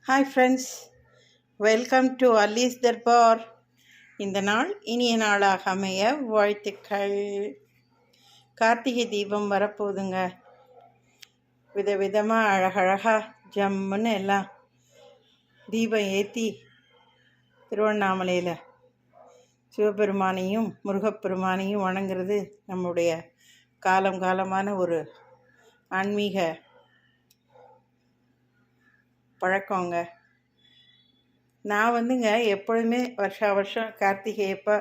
Hi friends, welcome to அல்லீஸ் தர்பார். இந்த நாள் இனிய நாளாக அமைய வாழ்த்துக்கள். கார்த்திகை தீபம் வரப்போகுதுங்க. விதவிதமாக அழகழகாக ஜம்முன்னு எல்லாம் தீபம் ஏற்றி திருவண்ணாமலையில் சிவபெருமானையும் முருகப்பெருமானையும் வணங்குறது நம்முடைய காலமான ஒரு ஆன்மீக பழக்கங்க. நான் எப்பொழுதுமே வருஷம் கார்த்திகை எப்போ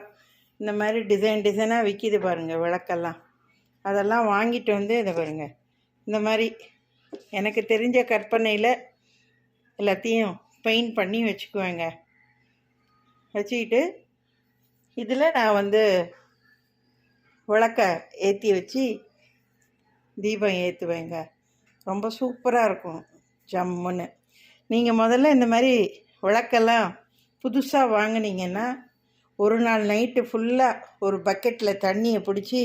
இந்த மாதிரி டிசைனாக விற்கிது பாருங்கள் விளக்கெல்லாம், அதெல்லாம் வாங்கிட்டு இதை பாருங்கள். இந்த மாதிரி எனக்கு தெரிஞ்ச கற்பனையில் எல்லாத்தையும் பெயிண்ட் பண்ணி வச்சுக்குவேங்க. வச்சுக்கிட்டு இதில் நான் விளக்க ஏற்றி வச்சு தீபம் ஏற்றுவேங்க. ரொம்ப சூப்பராக இருக்கும் ஜம்முன்னு. நீங்கள் முதல்ல இந்த மாதிரி விளக்கெல்லாம் புதுசாக வாங்கினீங்கன்னா ஒரு நாள் நைட்டு ஃபுல்லாக ஒரு பக்கெட்டில் தண்ணியை பிடிச்சி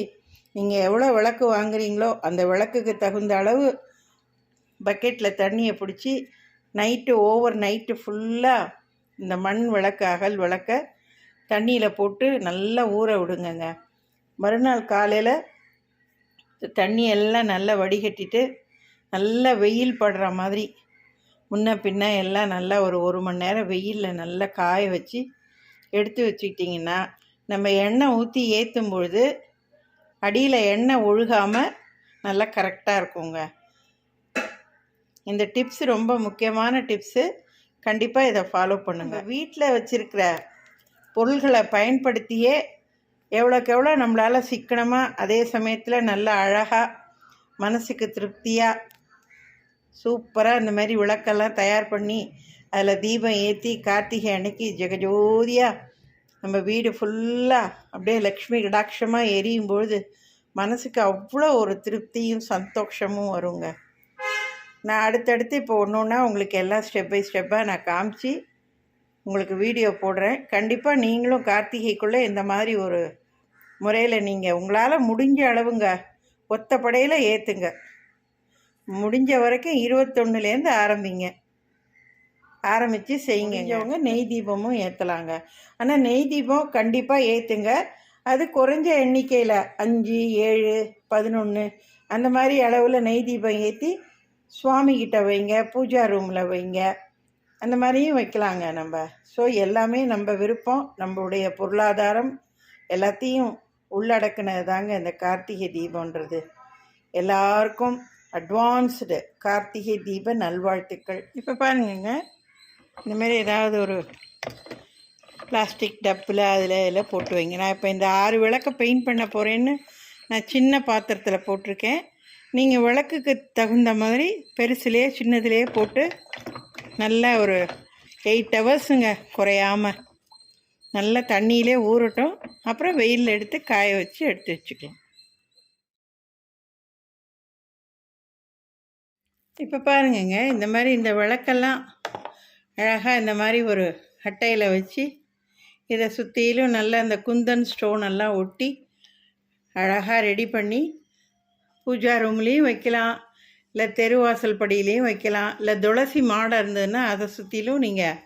நீங்கள் எவ்வளோ விளக்கு வாங்குறீங்களோ அந்த விளக்குக்கு தகுந்த அளவு பக்கெட்டில் தண்ணியை பிடிச்சி ஓவர் நைட்டு ஃபுல்லாக இந்த மண் விளக்கு அகல் விளக்க தண்ணியில் போட்டு நல்லா ஊற விடுங்கங்க. மறுநாள் காலையில் தண்ணியெல்லாம் நல்லா வடிகட்டிட்டு நல்லா வெயில் படுற மாதிரி முன்ன பின்ன எல்லாம் நல்லா ஒரு மணி நேரம் வெயிலில் நல்லா காய வச்சு எடுத்து வச்சுக்கிட்டிங்கன்னா நம்ம எண்ணெய் ஊற்றி ஏற்றும் பொழுது அடியில் எண்ணெய் ஒழுகாமல் நல்லா கரெக்டாக இருக்குங்க. இந்த டிப்ஸ் ரொம்ப முக்கியமான டிப்ஸு. கண்டிப்பாக இதை ஃபாலோ பண்ணுங்கள். வீட்டில் வச்சுருக்கிற பொருள்களை பயன்படுத்தியே எவ்வளோக்கு எவ்வளோ நம்மளால் சிக்கனமாக அதே சமயத்தில் நல்லா அழகாக மனசுக்கு திருப்தியாக சூப்பராக இந்த மாதிரி விளக்கெல்லாம் தயார் பண்ணி அதில் தீபம் ஏற்றி கார்த்திகை அன்னைக்கு ஜெகஜோதியாக நம்ம வீடு ஃபுல்லாக அப்படியே லக்ஷ்மி கடாட்சமாக எரியும் பொழுது மனசுக்கு அவ்வளோ ஒரு திருப்தியும் சந்தோஷமும் வருங்க. நான் அடுத்தடுத்து இப்போ ஒன்று உங்களுக்கு எல்லாம் ஸ்டெப் பை ஸ்டெப்பாக நான் காமிச்சு உங்களுக்கு வீடியோ போடுறேன். கண்டிப்பாக நீங்களும் கார்த்திகைக்குள்ளே இந்த மாதிரி ஒரு முறையில் நீங்கள் உங்களால் முடிஞ்ச அளவுங்க ஒத்தப்படையில் ஏற்றுங்க. முடிஞ்ச வரைக்கும் 21லேருந்து ஆரம்பித்து செய்யுங்க. நெய் தீபமும் ஏற்றலாங்க. ஆனால் நெய் தீபம் கண்டிப்பாக ஏற்றுங்க. அது குறைஞ்ச எண்ணிக்கையில் 5, 7, 11 அந்த மாதிரி அளவில் நெய் தீபம் ஏற்றி சுவாமிகிட்ட வைங்க, பூஜா ரூமில் வைங்க, அந்த மாதிரியும் வைக்கலாங்க நம்ம. ஸோ எல்லாமே நம்ம விருப்பம், நம்மளுடைய பொருளாதாரம் எல்லாத்தையும் உள்ளடக்கினது தாங்க இந்த கார்த்திகை தீபன்றது. எல்லாருக்கும் அட்வான்ஸ்டு கார்த்திகை தீப நல்வாழ்த்துக்கள். இப்போ பாருங்கங்க, இந்தமாரி ஏதாவது ஒரு பிளாஸ்டிக் டப்பில் இதில் போட்டு வைங்க. நான் இப்போ இந்த 6 விளக்கை பெயிண்ட் பண்ண போகிறேன்னு நான் சின்ன பாத்திரத்தில் போட்டிருக்கேன். நீங்கள் விளக்குக்கு தகுந்த மாதிரி பெருசுலேயே சின்னதுலேயே போட்டு நல்லா ஒரு 8 ஹவர்ஸுங்க குறையாமல் நல்லா தண்ணியிலே ஊறட்டும். அப்புறம் வெயிலில் எடுத்து காய வச்சு எடுத்து வச்சுக்கலாம். இப்போ பாருங்கங்க, இந்த மாதிரி இந்த விளக்கெல்லாம் அழகாக இந்த மாதிரி ஒரு அட்டையில் வச்சு இதை சுற்றிலும் நல்லா இந்த குந்தன் ஸ்டோன் எல்லாம் ஒட்டி அழகாக ரெடி பண்ணி பூஜா ரூம்லேயும் வைக்கலாம், இல்லை தெருவாசல் படியிலையும் வைக்கலாம், இல்லை துளசி மாடை இருந்ததுன்னா அதை சுற்றிலும் நீங்கள்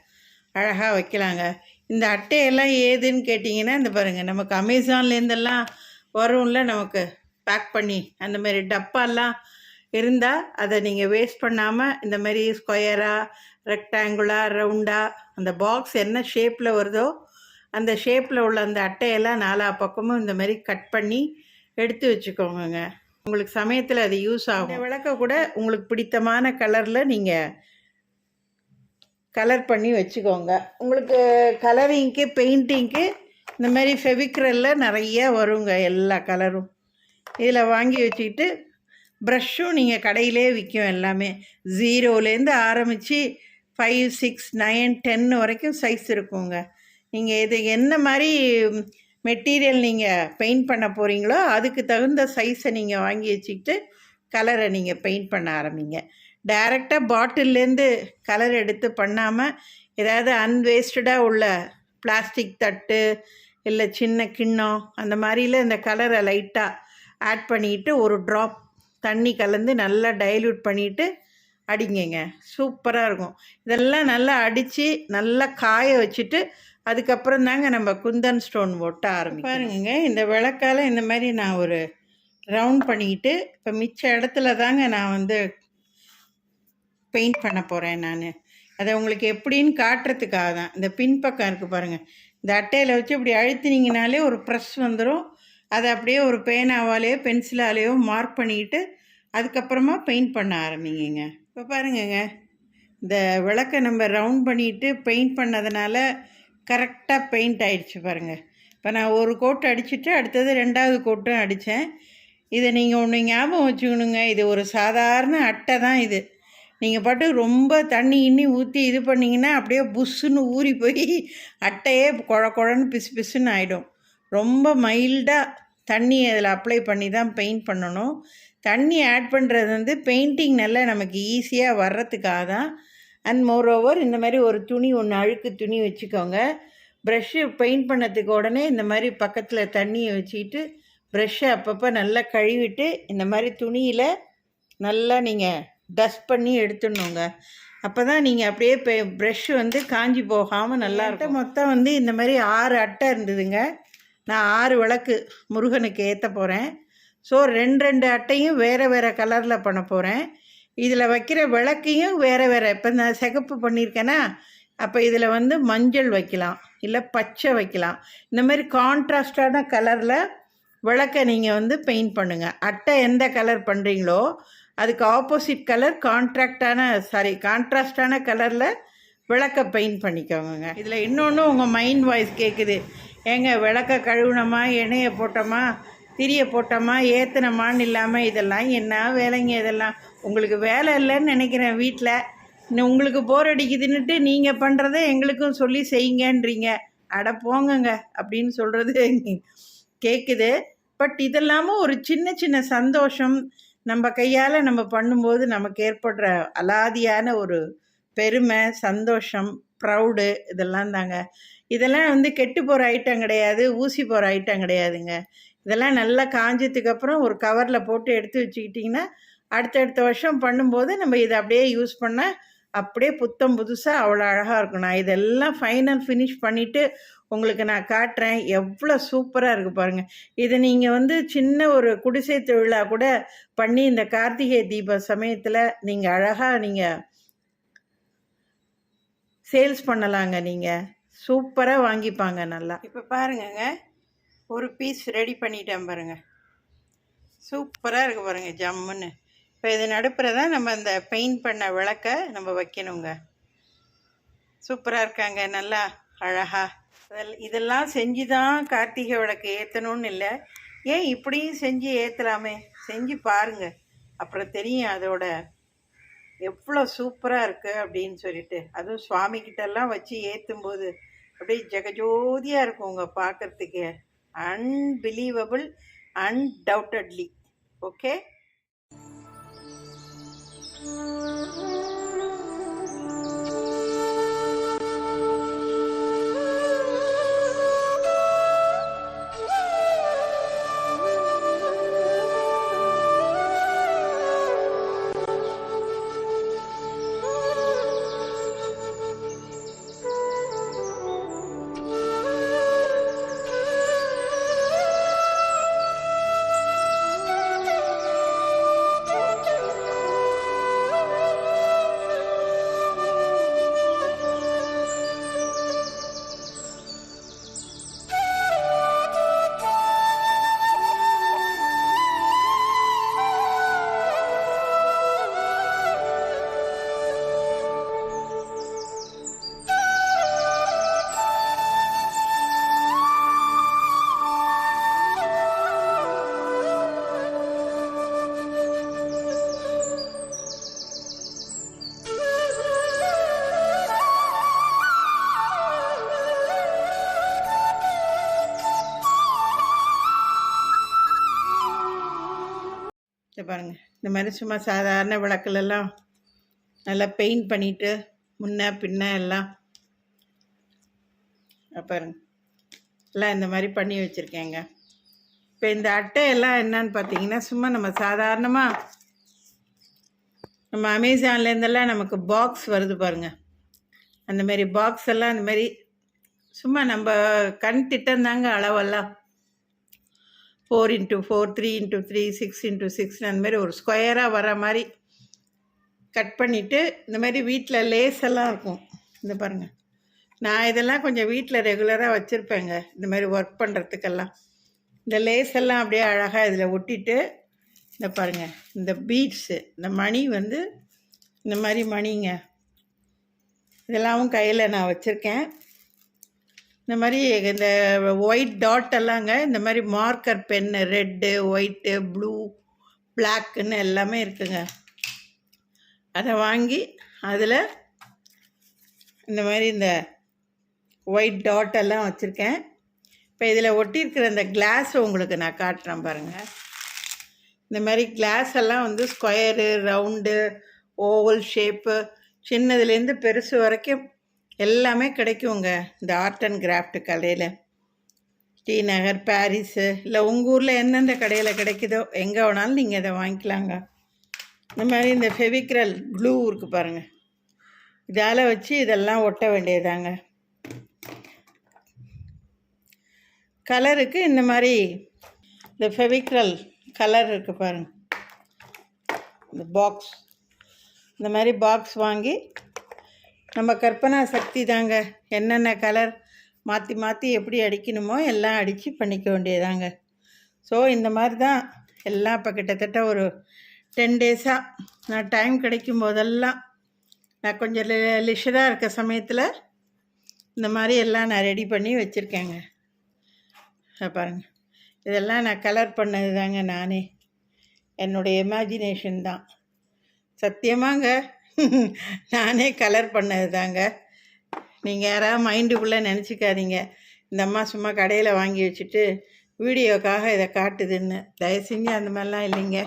அழகாக வைக்கலாங்க. இந்த அட்டையெல்லாம் ஏதுன்னு கேட்டிங்கன்னா இந்த பாருங்கள், நமக்கு அமேசான்லேருந்தெல்லாம் வரும்ல, நமக்கு பேக் பண்ணி அந்த மாதிரி டப்பாலாம் இருந்தால் அதை நீங்கள் வேஸ்ட் பண்ணாமல் இந்த மாதிரி ஸ்கொயராக, ரெக்டாங்குலாக, ரவுண்டாக அந்த பாக்ஸ் என்ன ஷேப்பில் வருதோ அந்த ஷேப்பில் உள்ள அந்த அட்டையெல்லாம் 4 பக்கமும் இந்த மாதிரி கட் பண்ணி எடுத்து வச்சுக்கோங்க. உங்களுக்கு சமயத்தில் அது யூஸ் ஆகும். இந்த விளக்க கூட உங்களுக்கு பிடித்தமான கலரில் நீங்கள் கலர் பண்ணி வச்சுக்கோங்க. உங்களுக்கு கலரிங்க்கு, பெயிண்டிங்க்கு இந்த மாதிரி ஃபெவிக்ரலில் நிறைய வருங்க எல்லா கலரும். இதில் வாங்கி வச்சுக்கிட்டு ப்ரஷ்ஷும் நீங்கள் கடையிலே விற்கும். எல்லாமே 0லேருந்து ஆரம்பித்து 5, 6, 9, 10 வரைக்கும் சைஸ் இருக்குங்க. நீங்கள் இது என்ன மாதிரி மெட்டீரியல் நீங்கள் பெயிண்ட் பண்ண போகிறீங்களோ அதுக்கு தகுந்த சைஸை நீங்கள் வாங்கி வச்சுக்கிட்டு கலரை நீங்கள் பெயிண்ட் பண்ண ஆரம்பிங்க. டைரெக்டாக பாட்டில்லேருந்து கலர் எடுத்து பண்ணாமல் ஏதாவது அன்வேஸ்டடாக உள்ள பிளாஸ்டிக் தட்டு இல்லை சின்ன கிண்ணம் அந்த மாதிரியில் இந்த கலரை லைட்டாக ஆட் பண்ணிக்கிட்டு ஒரு ட்ராப் தண்ணி கலந்து நல்லா டைல்யூட் பண்ணிவிட்டு அடிங்கங்க. சூப்பராக இருக்கும். இதெல்லாம் நல்லா அடித்து நல்லா காய வச்சுட்டு அதுக்கப்புறம் தாங்க நம்ம குந்தன் ஸ்டோன் ஒட்ட ஆரம்பிக்கும். பாருங்க, இந்த விளக்கால் இந்த மாதிரி நான் ஒரு ரவுண்ட் பண்ணிக்கிட்டு இப்போ மிச்ச இடத்துல தாங்க நான் வந்து பெயிண்ட் பண்ண போகிறேன். நான் அதை உங்களுக்கு எப்படின்னு காட்டுறதுக்காக தான். இந்த பின்பக்கம் இருக்குது பாருங்கள், இந்த அட்டையில் வச்சு இப்படி அழுத்தினீங்கனாலே ஒரு ப்ரெஸ் வந்துடும். அதை அப்படியே ஒரு பேனாவாலேயோ பென்சிலாலேயோ மார்க் பண்ணிக்கிட்டு அதுக்கப்புறமா பெயிண்ட் பண்ண ஆரம்பிங்க. இப்போ பாருங்கங்க, இந்த விளக்கை நம்ம ரவுண்ட் பண்ணிவிட்டு பெயிண்ட் பண்ணதுனால கரெக்டாக பெயிண்ட் ஆகிடுச்சு பாருங்கள். இப்போ நான் ஒரு கோட்டு அடிச்சுட்டு அடுத்தது 2வது கோட்டும் அடித்தேன். இதை நீங்கள் ஒன்று ஞாபகம் வச்சுக்கணுங்க, இது ஒரு சாதாரண அட்டை தான். இது நீங்கள் பாட்டு ரொம்ப தண்ணி இன்னி ஊற்றி இது பண்ணிங்கன்னா அப்படியே புஷ்ஷுன்னு ஊறி போய் அட்டையே குழன்னு பிசு பிசுன்னு ஆகிடும். ரொம்ப மைல்டாக தண்ணி அதில் அப்ளை பண்ணி தான் பெயிண்ட் பண்ணணும். தண்ணி ஆட் பண்ணுறது வந்து பெயிண்டிங் நல்லா நமக்கு ஈஸியாக வர்றதுக்காக தான். அண்ட் மோரோவர் இந்த மாதிரி ஒரு துணி ஒன்று அழுக்கு துணி வச்சுக்கோங்க. ப்ரெஷ்ஷு பெயிண்ட் பண்ணதுக்கு உடனே இந்த மாதிரி பக்கத்தில் தண்ணியை வச்சுக்கிட்டு ப்ரெஷ்ஷை அப்பப்போ நல்லா கழுவிட்டு இந்த மாதிரி துணியில் நல்லா நீங்கள் டஸ்ட் பண்ணி எடுத்துடணுங்க. அப்போ தான் நீங்கள் அப்படியே ப்ரெஷ்ஷு வந்து காஞ்சி போகாமல் நல்லா இருக்கும். மொத்தம் வந்து இந்த மாதிரி 6 அட்டை இருந்ததுங்க. நான் 6 விளக்கு முருகனுக்கு ஏற்ற போகிறேன். ஸோ 2 அட்டையும் வேறு வேறு கலரில் பண்ண போகிறேன். இதில் வைக்கிற விளக்கையும் வேறு வேறு. இப்போ நான் சிகப்பு பண்ணியிருக்கேன்னா அப்போ இதில் வந்து மஞ்சள் வைக்கலாம், இல்லை பச்சை வைக்கலாம். இந்த மாதிரி கான்ட்ராஸ்டான கலரில் விளக்கை நீங்கள் வந்து பெயிண்ட் பண்ணுங்கள். அட்டை எந்த கலர் பண்ணுறீங்களோ அதுக்கு ஆப்போசிட் கலர் கான்ட்ராஸ்டான கலரில் விளக்கை பெயிண்ட் பண்ணிக்கோங்க. இதில் இன்னொன்று உங்கள் மைண்ட் வாய்ஸ் கேட்குது, ஏங்க விளக்கை கழுவுனமா, எண்ணெயை போட்டோமா, திரியை போட்டோமா, ஏற்றுனமான்னு இல்லாமல் இதெல்லாம் என்ன வேலைங்க? இதெல்லாம் உங்களுக்கு வேலை இல்லைன்னு நினைக்கிறேன். வீட்டில் உங்களுக்கு போர் அடிக்குதுன்னுட்டு நீங்கள் பண்ணுறத எங்களுக்கும் சொல்லி செய்யுங்கன்றீங்க. அட போங்கங்க அப்படின்னு சொல்கிறது கேட்குது. பட் இதெல்லாமும் ஒரு சின்ன சின்ன சந்தோஷம் நம்ம கையால் நம்ம பண்ணும்போது நமக்கு ஏற்படுற அலாதியான ஒரு பெருமை, சந்தோஷம், ப்ரௌடு இதெல்லாம் தாங்க. இதெல்லாம் வந்து கெட்டு போகிற ஐட்டம் கிடையாது, ஊசி போகிற ஐட்டம் கிடையாதுங்க. இதெல்லாம் நல்லா காஞ்சதுக்கப்புறம் ஒரு கவரில் போட்டு எடுத்து வச்சுக்கிட்டிங்கன்னா அடுத்தடுத்த வருஷம் பண்ணும்போது நம்ம இதை அப்படியே யூஸ் பண்ணால் அப்படியே புத்தம் புதுசாக அவ்வளோ அழகாக இருக்கும். நான் இதெல்லாம் ஃபைனல் ஃபினிஷ் பண்ணிவிட்டு உங்களுக்கு நான் காட்டுறேன். எவ்வளோ சூப்பராக இருக்குது பாருங்கள். இதை நீங்கள் வந்து சின்ன ஒரு குடிசை தொழிலா கூட பண்ணி இந்த கார்த்திகை தீப சமயத்தில் நீங்கள் அழகாக நீங்கள் சேல்ஸ் பண்ணலாங்க. நீங்கள் சூப்பராக வாங்கிப்பாங்க நல்லா. இப்போ பாருங்கங்க, ஒரு பீஸ் ரெடி பண்ணிட்டேன் பாருங்கள். சூப்பராக இருக்குது பாருங்கள், ஜம்முன்னு. இப்போ இது நடுப்புறதா நம்ம அந்த பெயிண்ட் பண்ண விளக்கை நம்ம வைக்கணுங்க. சூப்பராக இருக்காங்க, நல்லா அழகாக. இதெல்லாம் செஞ்சு தான் கார்த்திகை விளக்கு ஏற்றணும்னு இல்லை, ஏன் இப்படியும் செஞ்சு ஏற்றலாமே. செஞ்சு பாருங்கள், அப்புறம் தெரியும் அதோட எவ்வளோ சூப்பராக இருக்குது அப்படின்னு சொல்லிட்டு. அதுவும் சுவாமிக்கிட்டெல்லாம் வச்சு ஏற்றும்போது அப்படியே ஜெகஜோதியாக இருக்கும் உங்க பார்க்குறதுக்கு. Unbelievable, undoubtedly. ஓகே. இதை பாருங்கள், இந்த மாதிரி சும்மா சாதாரண விளக்குலெல்லாம் நல்லா பெயிண்ட் பண்ணிவிட்டு முன்ன பின்ன எல்லாம் பாருங்க எல்லாம் இந்த மாதிரி பண்ணி வச்சுருக்கேங்க. இப்போ இந்த அட்டையெல்லாம் என்னன்னு பார்த்தீங்கன்னா சும்மா நம்ம சாதாரணமாக நம்ம அமேசான்லேருந்தெல்லாம் நமக்கு பாக்ஸ் வருது பாருங்கள், அந்த மாதிரி பாக்ஸ் எல்லாம் அந்த மாதிரி சும்மா நம்ம கண் திட்டந்தாங்க அளவெல்லாம் 4x4, 3x3, 6x6 அந்த மாதிரி ஒரு ஸ்கொயராக வர மாதிரி கட் பண்ணிவிட்டு இந்த மாதிரி வீட்டில் லேஸ் எல்லாம் இருக்கும். இந்த பாருங்கள், நான் இதெல்லாம் கொஞ்சம் வீட்டில் ரெகுலராக வச்சுருப்பேங்க. இந்த மாதிரி ஒர்க் பண்ணுறதுக்கெல்லாம் இந்த லேஸ் எல்லாம் அப்படியே அழகாக இதில் ஒட்டிட்டு, இந்த பாருங்கள் இந்த பீட்ஸு, இந்த மணி வந்து இந்த மாதிரி மணிங்க, இதெல்லாம் கையில் நான் வச்சுருக்கேன். இந்த மாதிரி இந்த ஒயிட் டாட் எல்லாங்க, இந்த மாதிரி marker pen, red, white, blue, பிளாக்குன்னு எல்லாமே இருக்குங்க. அதை வாங்கி அதில் இந்த மாதிரி இந்த ஒயிட் டாட் எல்லாம் வச்சுருக்கேன். இப்போ இதில் ஒட்டியிருக்கிற இந்த கிளாஸ் உங்களுக்கு நான் காட்டுறேன் பாருங்கள். இந்த மாதிரி கிளாஸ் எல்லாம் வந்து ஸ்கொயரு, ரவுண்டு, ஓவல் ஷேப்பு, சின்னதுலேருந்து பெருசு வரைக்கும் எல்லாமே கிடைக்குங்க இந்த ஆர்ட் அண்ட் கிராஃப்ட் கடையில். டி நகர், பாரிஸு, இல்லை உங்கள் ஊரில் எந்தெந்த கடையில் கிடைக்குதோ எங்கே வேணாலும் நீங்கள் இதை வாங்கிக்கலாங்க. இந்த மாதிரி இந்த ஃபெவிக்ரல் க்ளூ இருக்குது பாருங்கள், இதால் வச்சு இதெல்லாம் ஒட்ட வேண்டியதாங்க. கலருக்கு இந்த மாதிரி இந்த ஃபெவிக்ரல் கலர் இருக்குது பாருங்கள், இந்த பாக்ஸ், இந்த மாதிரி பாக்ஸ் வாங்கி நம்ம கற்பனா சக்தி தாங்க, என்னென்ன கலர் மாற்றி மாற்றி எப்படி அடிக்கணுமோ எல்லாம் அடித்து பண்ணிக்க வேண்டியதாங்க. ஸோ இந்த மாதிரி தான் எல்லாம் இப்போ கிட்டத்தட்ட ஒரு 10 டேஸாக நான் டைம் கிடைக்கும் போதெல்லாம், நான் கொஞ்சம் லிஷராக இருக்க சமயத்தில் இந்த மாதிரி எல்லாம் நான் ரெடி பண்ணி வச்சுருக்கேங்க. பாருங்கள், இதெல்லாம் நான் கலர் பண்ணது தாங்க, நானே என்னுடைய இமேஜினேஷன் தான். சத்தியமாங்க நானே கலர் பண்ணது தாங்க. நீங்கள் யாராவது மைண்டுக்குள்ளே நினச்சிக்காதீங்க, இந்த அம்மா சும்மா கடையில் வாங்கி வச்சுட்டு வீடியோக்காக இதை காட்டுதுன்னு. தயவு செஞ்சு அந்த மாதிரிலாம் இல்லைங்க,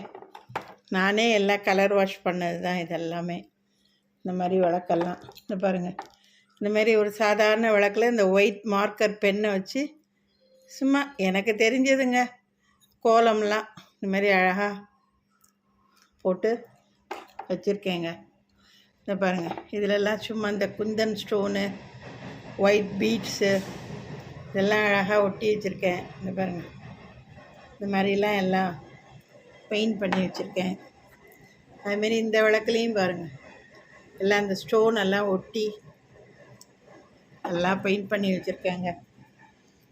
நானே எல்லாம் கலர் வாஷ் பண்ணது தான் இதெல்லாமே. இந்த மாதிரி விளக்கெல்லாம் இந்த பாருங்கள், இந்த மாதிரி ஒரு சாதாரண விளக்கில் இந்த ஒயிட் மார்க்கர் பென்னை வச்சு சும்மா எனக்கு தெரிஞ்சதுங்க கோலம்லாம் இந்த மாதிரி அழகாக போட்டு வச்சுருக்கேங்க. இந்த பாருங்கள், இதிலெல்லாம் சும்மா இந்த குந்தன் ஸ்டோனு, ஒயிட் பீட்ஸு இதெல்லாம் அழகாக ஒட்டி வச்சுருக்கேன். இந்த பாருங்கள், இந்த மாதிரிலாம் எல்லாம் பெயிண்ட் பண்ணி வச்சுருக்கேன். அதுமாரி இந்த விளக்குலேயும் பாருங்கள், எல்லாம் இந்த ஸ்டோன் எல்லாம் ஒட்டி எல்லாம் பெயிண்ட் பண்ணி வச்சுருக்கேங்க.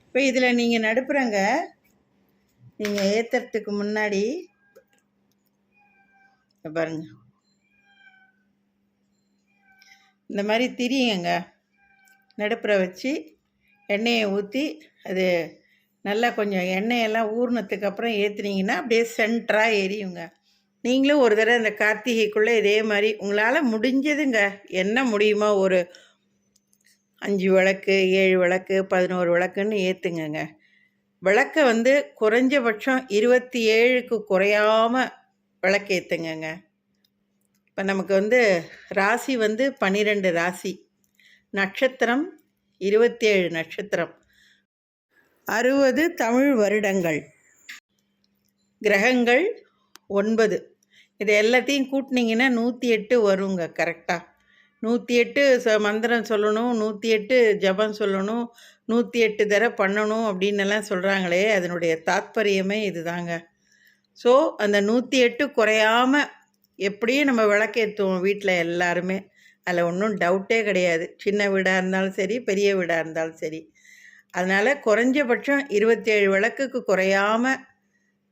இப்போ இதில் நீங்கள் நடுப்புறங்க, நீங்கள் ஏற்றுறதுக்கு முன்னாடி பாருங்கள், இந்த மாதிரி திரியுங்க நடுப்புற வச்சு எண்ணெயை ஊற்றி, அது நல்லா கொஞ்சம் எண்ணெயெல்லாம் ஊறினதுக்கப்புறம் ஏற்றுனீங்கன்னா அப்படியே சென்டராக எரியுங்க. நீங்களும் ஒரு தடவை இந்த கார்த்திகைக்குள்ளே இதே மாதிரி உங்களால் முடிஞ்சதுங்க, என்ன முடியுமோ ஒரு 5 விளக்கு, 7 விளக்கு, 11 விளக்குன்னு ஏற்றுங்கங்க. விளக்கை வந்து குறைஞ்சபட்சம் 27க்கு குறையாமல் விளக்கு ஏற்றுங்கங்க. இப்போ நமக்கு வந்து ராசி வந்து 12 ராசி, நட்சத்திரம் 27 நட்சத்திரம், 60 தமிழ் வருடங்கள், கிரகங்கள் 9. இது எல்லாத்தையும் கூட்டினீங்கன்னா 108 வருங்க கரெக்டாக. 108 மந்திரம் சொல்லணும், 108 ஜபம் சொல்லணும், 108 தடவை பண்ணணும் அப்படின்னு எல்லாம் சொல்கிறாங்களே, அதனுடைய தாத்பரியமே இது தாங்க. ஸோ அந்த 108 குறையாமல் எப்படியும் நம்ம விளக்கேற்றுவோம் வீட்டில் எல்லாருமே, அதில் ஒன்றும் டவுட்டே கிடையாது. சின்ன வீடாக இருந்தாலும் சரி, பெரிய வீடாக இருந்தாலும் சரி. அதனால் குறைஞ்சபட்சம் 27 விளக்குக்கு குறையாமல்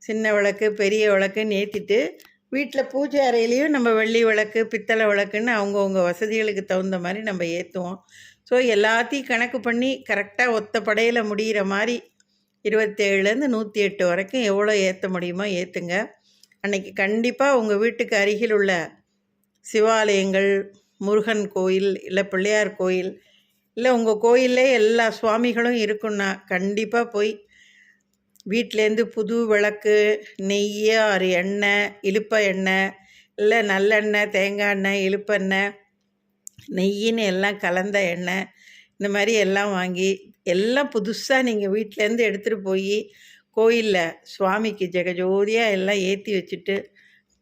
சின்ன விளக்கு, பெரிய விளக்குன்னு ஏற்றிட்டு, வீட்டில் பூஜை அறையிலையும் நம்ம வெள்ளி விளக்கு, பித்தளை விளக்குன்னு அவங்கவுங்க வசதிகளுக்கு தகுந்த மாதிரி நம்ம ஏற்றுவோம். ஸோ எல்லாத்தையும் கணக்கு பண்ணி கரெக்டாக ஒத்த படையில் முடிகிற மாதிரி 27லேருந்து 108 வரைக்கும் எவ்வளோ ஏற்ற முடியுமோ ஏற்றுங்க. அன்றைக்கி கண்டிப்பாக உங்கள் வீட்டுக்கு அருகில் உள்ள சிவாலயங்கள், முருகன் கோயில், இல்லை பிள்ளையார் கோயில், இல்லை உங்கள் கோயிலே எல்லா சுவாமிகளும் இருக்குன்னா கண்டிப்பாக போய் வீட்டிலேருந்து புது விளக்கு, நெய், 6 எண்ணெய், இலுப்ப எண்ணெய், இல்லை நல்லெண்ணெய், தேங்காய் எண்ணெய், இலுப்பெண்ணெய், நெய்யின்னு எல்லாம் கலந்த எண்ணெய், இந்த மாதிரி எல்லாம் வாங்கி எல்லாம் புதுசாக நீங்கள் வீட்டிலேருந்து எடுத்துகிட்டு போய் கோயிலில் சுவாமிக்கு ஜெகஜோதியாக எல்லாம் ஏற்றி வச்சுட்டு,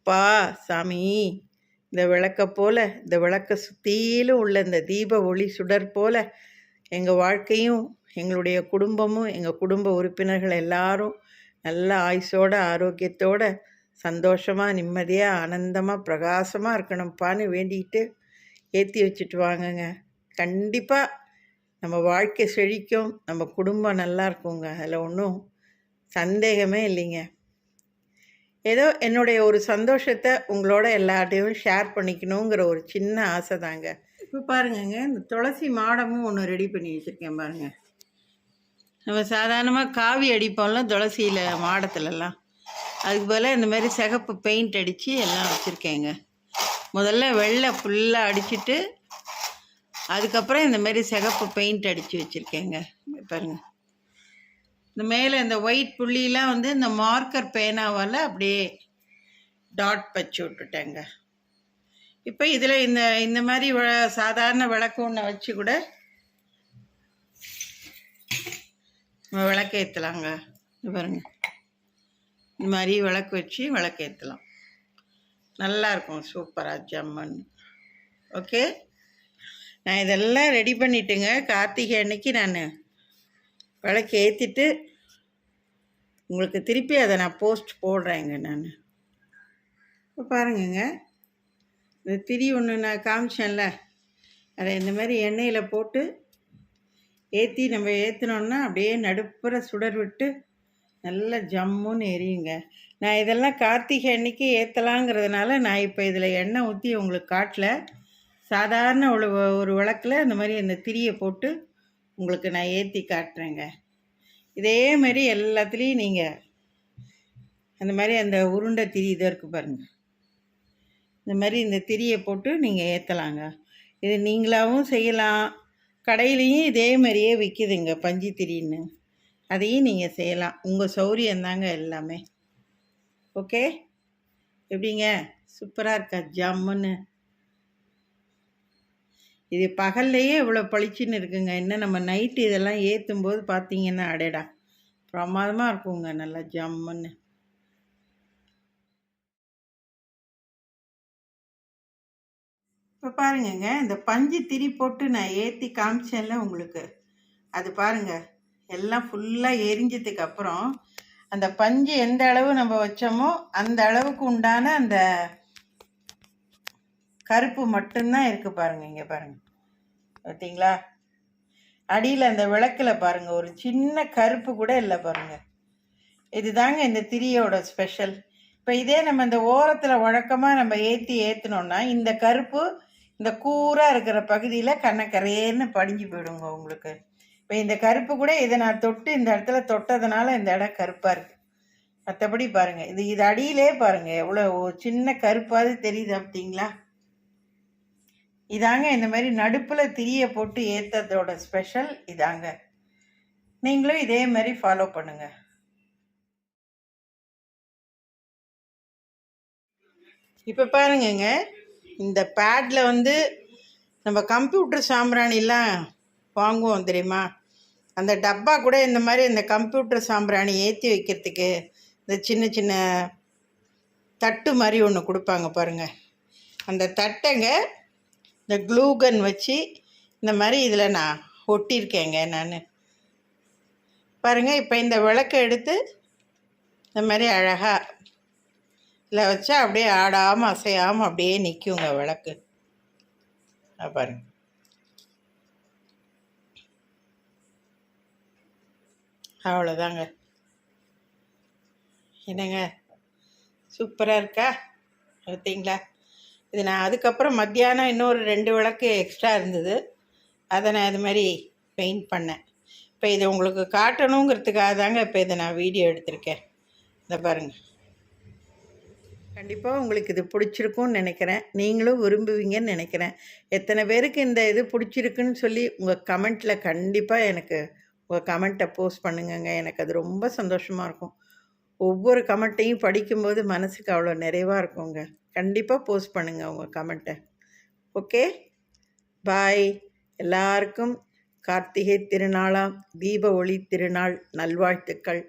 பா சாமி இந்த விளக்கை போல், இந்த விளக்கை சுற்றிலும் உள்ள இந்த தீப ஒளி சுடர் போல் எங்கள் வாழ்க்கையும் எங்களுடைய குடும்பமும் எங்கள் குடும்ப உறுப்பினர்கள் எல்லாரும் நல்ல ஆயுசோட ஆரோக்கியத்தோட சந்தோஷமாக நிம்மதியாக ஆனந்தமாக பிரகாசமாக இருக்கணும்ப்பான்னு வேண்டிக்கிட்டு ஏற்றி வச்சுட்டு வாங்கங்க. கண்டிப்பாக நம்ம வாழ்க்கை செழிக்கும், நம்ம குடும்பம் நல்லா இருக்குங்க. அதில் ஒன்றும் சந்தேகமே இல்லைங்க. ஏதோ என்னுடைய ஒரு சந்தோஷத்தை உங்களோட எல்லார்ட்டையும் ஷேர் பண்ணிக்கணுங்கிற ஒரு சின்ன ஆசை தாங்க. இப்போ பாருங்கங்க, இந்த துளசி மாடமும் ஒன்று ரெடி பண்ணி வச்சுருக்கேன் பாருங்கள். நம்ம சாதாரணமாக காவி அடிப்போம்ல துளசியில் மாடத்துலலாம், அதுக்கு பதிலாக இந்த மாதிரி சிகப்பு பெயிண்ட் அடித்து எல்லாம் வச்சுருக்கேங்க. முதல்ல வெள்ளை ஃபுல்லாக அடிச்சுட்டு அதுக்கப்புறம் இந்த மாதிரி சிகப்பு பெயிண்ட் அடித்து வச்சுருக்கேங்க. பாருங்கள், இந்த மேலே இந்த ஒயிட் புள்ளிலாம் வந்து இந்த மார்க்கர் பேனாவால் அப்படியே டாட் வச்சு விட்டுட்டேங்க. இப்போ இதில் இந்த மாதிரி சாதாரண விளக்கு ஒன்று வச்சு கூட விளக்கேற்றலாங்க. பாருங்க, இந்த மாதிரி விளக்கு வச்சு விளக்கேற்றலாம். நல்லாயிருக்கும், சூப்பராக ஜம்மன். ஓகே, நான் இதெல்லாம் ரெடி பண்ணிவிட்டுங்க. கார்த்திகை அன்னைக்கு நான் விளக்கு ஏற்றிட்டு உங்களுக்கு திருப்பி அதை நான் போஸ்ட் போடுறேங்க. நான் இப்போ பாருங்கங்க, இந்த திரி ஒன்று நான் காமிச்சேன்ல, அதை இந்த மாதிரி எண்ணெயில் போட்டு ஏற்றி நம்ம ஏற்றினோன்னா அப்படியே நடுப்புற சுடர் விட்டு நல்லா ஜம்முன்னு எரியுங்க. நான் இதெல்லாம் கார்த்திகை அன்னைக்கு ஏற்றலாங்கிறதுனால நான் இப்போ இதில் எண்ணெய் ஊற்றி உங்களுக்கு காட்டல. சாதாரண ஒரு விளக்கில் இந்த மாதிரி அந்த திரியை போட்டு உங்களுக்கு நான் ஏற்றி காட்டுறேங்க. இதே மாதிரி எல்லாத்துலேயும் நீங்கள் அந்த மாதிரி அந்த உருண்டை திரி இதை இருக்குது பாருங்கள், இந்த மாதிரி இந்த திரியை போட்டு நீங்கள் ஏற்றலாங்க. இது நீங்களாகவும் செய்யலாம், கடையிலையும் இதே மாதிரியே விற்கிதுங்க பஞ்சு திரின்னு, அதையும் நீங்கள் செய்யலாம். உங்கள் சௌரியந்தாங்க எல்லாமே. ஓகே, எப்படிங்க, சூப்பராக இருக்கா ஜம்முன்னு? இது பகல்லையே இவ்வளோ பளிச்சுன்னு இருக்குங்க. இன்னும் நம்ம நைட்டு இதெல்லாம் ஏற்றும் போது பார்த்தீங்கன்னா அடேடா பிரமாதமாக இருக்குங்க, நல்லா ஜம்முன்னு. இப்போ பாருங்கங்க, இந்த பஞ்சு திரி போட்டு நான் ஏற்றி காமிச்சேன்ல உங்களுக்கு, அது பாருங்கள் எல்லாம் ஃபுல்லாக எரிஞ்சதுக்கு அப்புறம் அந்த பஞ்சு எந்த அளவு நம்ம வச்சோமோ அந்த அளவுக்கு உண்டான அந்த கருப்பு மட்டும்தான் இருக்குது பாருங்கள். இங்கே பாருங்கள், பார்த்தீங்களா? அடியில் அந்த விளக்கில் பாருங்கள் ஒரு சின்ன கருப்பு கூட இல்லை பாருங்கள். இதுதாங்க இந்த திரியோட ஸ்பெஷல். இப்போ இதே நம்ம இந்த ஓரத்தில் வழக்கமாக நம்ம ஏற்றினோன்னா இந்த கருப்பு இந்த கூராக இருக்கிற பகுதியில் கண்ணக்கரையேன்னு படிஞ்சு போயிடுங்க உங்களுக்கு. இப்போ இந்த கருப்பு கூட இதை நான் தொட்டு இந்த இடத்துல தொட்டதுனால இந்த இடம் கருப்பாக இருக்குது. மற்றபடி பாருங்கள், இது அடியிலே பாருங்கள் எவ்வளோ சின்ன கருப்பாவது தெரியுது அப்படிங்களா? இதாங்க இந்த மாதிரி நடுப்பில் திரியை போட்டு ஏற்றதோட ஸ்பெஷல் இதாங்க. நீங்களும் இதே மாதிரி ஃபாலோ பண்ணுங்க. இப்போ பாருங்கங்க, இந்த பேடில் வந்து நம்ம கம்ப்யூட்டர் சாம்பிராணிலாம் வாங்குவோம் தெரியுமா, அந்த டப்பா கூட இந்த மாதிரி இந்த கம்ப்யூட்டர் சாம்பிராணி ஏற்றி வைக்கிறதுக்கு இந்த சின்ன சின்ன தட்டு மாதிரி ஒன்று கொடுப்பாங்க பாருங்கள். அந்த தட்டைங்க இந்த க்ளூகன் வச்சு இந்த மாதிரி இதில் நான் ஒட்டியிருக்கேங்க நான். பாருங்கள், இப்போ இந்த விளக்கை எடுத்து இந்த மாதிரி அழகாக இதில் வச்சா அப்படியே ஆடாமல் அசையாமல் அப்படியே நிற்குங்க விளக்கு. பாருங்க, அவ்வளோதாங்க. என்னங்க, சூப்பராக இருக்கா? பார்த்தீங்களா? இது நான் அதுக்கப்புறம் மத்தியானம் இன்னொரு 2 விளக்கு எக்ஸ்ட்ரா இருந்தது, அதை நான் இது மாதிரி பெயிண்ட் பண்ணேன். இப்போ இதை உங்களுக்கு காட்டணுங்கிறதுக்காக தாங்க இப்போ இதை நான் வீடியோ எடுத்திருக்கேன். இதை பாருங்கள், கண்டிப்பாக உங்களுக்கு இது பிடிச்சிருக்குன்னு நினைக்கிறேன், நீங்களும் விரும்புவீங்கன்னு நினைக்கிறேன். எத்தனை பேருக்கு இந்த இது பிடிச்சிருக்குன்னு சொல்லி உங்கள் கமெண்ட்டில் கண்டிப்பாக எனக்கு உங்கள் கமெண்ட்டை போஸ்ட் பண்ணுங்கங்க. எனக்கு அது ரொம்ப சந்தோஷமாக இருக்கும். ஒவ்வொரு கமெண்ட்டையும் படிக்கும்போது மனசுக்கு அவ்வளோ நிறைவாக இருக்குங்க. கண்டிப்பாக போஸ்ட் பண்ணுங்கள் உங்கள் கமெண்ட்டை. ஓகே, பாய். எல்லாருக்கும் கார்த்திகை திருநாளாம் தீப ஒளி திருநாள் நல்வாழ்த்துக்கள்.